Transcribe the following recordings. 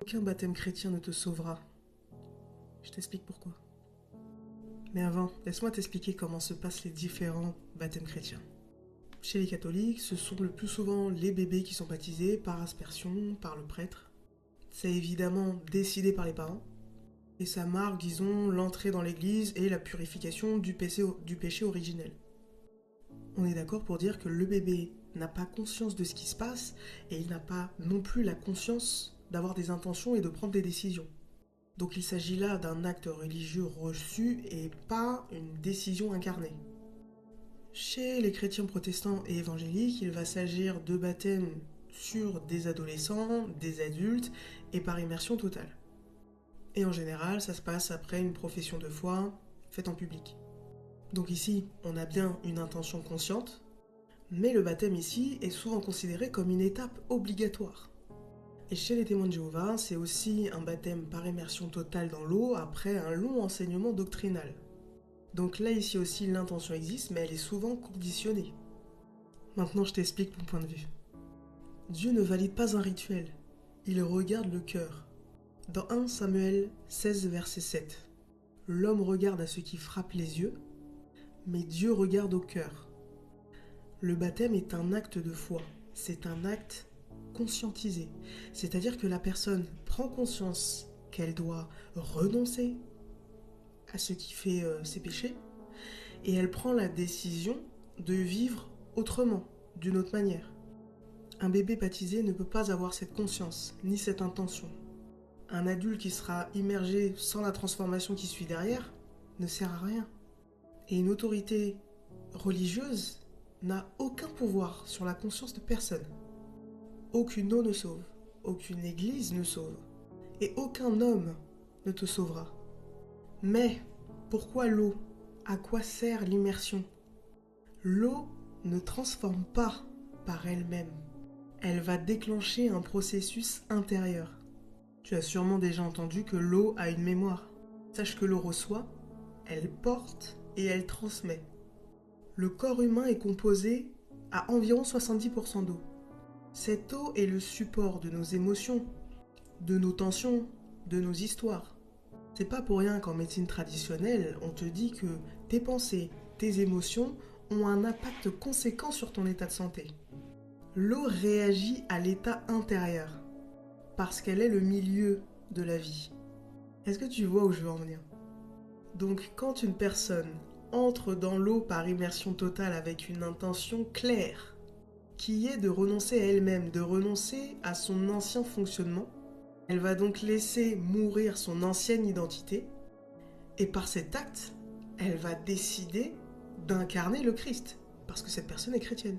Aucun baptême chrétien ne te sauvera. Je t'explique pourquoi. Mais avant, laisse-moi t'expliquer comment se passent les différents baptêmes chrétiens. Chez les catholiques, ce sont le plus souvent les bébés qui sont baptisés par aspersion, par le prêtre. C'est évidemment décidé par les parents. Et ça marque, disons, l'entrée dans l'église et la purification du péché originel. On est d'accord pour dire que le bébé n'a pas conscience de ce qui se passe et il n'a pas non plus la conscience d'avoir des intentions et de prendre des décisions. Donc il s'agit là d'un acte religieux reçu et pas une décision incarnée. Chez les chrétiens protestants et évangéliques, il va s'agir de baptêmes sur des adolescents, des adultes et par immersion totale. Et en général, ça se passe après une profession de foi faite en public. Donc ici, on a bien une intention consciente, mais le baptême ici est souvent considéré comme une étape obligatoire. Et chez les témoins de Jéhovah, c'est aussi un baptême par immersion totale dans l'eau après un long enseignement doctrinal. Donc là, ici aussi, l'intention existe, mais elle est souvent conditionnée. Maintenant, je t'explique mon point de vue. Dieu ne valide pas un rituel, il regarde le cœur. Dans 1 Samuel 16, verset 7, l'homme regarde à ce qui frappe les yeux, mais Dieu regarde au cœur. Le baptême est un acte de foi, c'est un acte conscientisé, c'est-à-dire que la personne prend conscience qu'elle doit renoncer à ce qui fait ses péchés, et elle prend la décision de vivre autrement, d'une autre manière. Un bébé baptisé ne peut pas avoir cette conscience, ni cette intention. Un adulte qui sera immergé sans la transformation qui suit derrière ne sert à rien. Et une autorité religieuse n'a aucun pouvoir sur la conscience de personne. Aucune eau ne sauve, aucune église ne sauve, et aucun homme ne te sauvera. Mais pourquoi l'eau? À quoi sert l'immersion? L'eau ne transforme pas par elle-même. Elle va déclencher un processus intérieur. Tu as sûrement déjà entendu que l'eau a une mémoire. Sache que l'eau reçoit, elle porte et elle transmet. Le corps humain est composé à environ 70% d'eau. Cette eau est le support de nos émotions, de nos tensions, de nos histoires. C'est pas pour rien qu'en médecine traditionnelle, on te dit que tes pensées, tes émotions ont un impact conséquent sur ton état de santé. L'eau réagit à l'état intérieur, parce qu'elle est le milieu de la vie. Est-ce que tu vois où je veux en venir? Donc quand une personne entre dans l'eau par immersion totale avec une intention claire, qui est de renoncer à elle-même, de renoncer à son ancien fonctionnement, elle va donc laisser mourir son ancienne identité, et par cet acte, elle va décider d'incarner le Christ, parce que cette personne est chrétienne.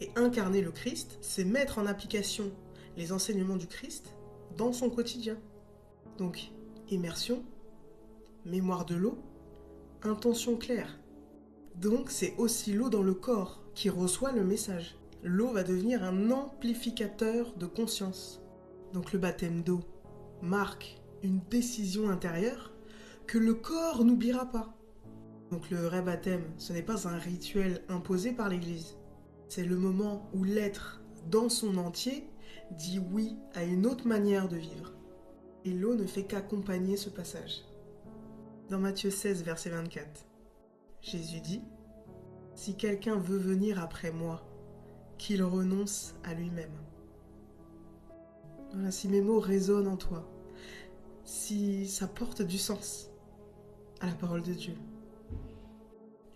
Et incarner le Christ, c'est mettre en application les enseignements du Christ dans son quotidien. Donc, immersion, mémoire de l'eau, intention claire. Donc, c'est aussi l'eau dans le corps qui reçoit le message. L'eau va devenir un amplificateur de conscience. Donc, le baptême d'eau marque une décision intérieure que le corps n'oubliera pas. Donc, le vrai baptême, ce n'est pas un rituel imposé par l'Église. C'est le moment où l'être, dans son entier, dit oui à une autre manière de vivre. Et l'eau ne fait qu'accompagner ce passage. Dans Matthieu 16, verset 24, Jésus dit « Si quelqu'un veut venir après moi, qu'il renonce à lui-même. » Voilà, si mes mots résonnent en toi, si ça porte du sens à la parole de Dieu,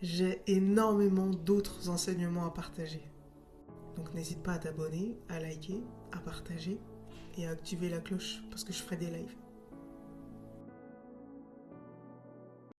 j'ai énormément d'autres enseignements à partager. Donc n'hésite pas à t'abonner, à liker, à partager et à activer la cloche parce que je ferai des lives.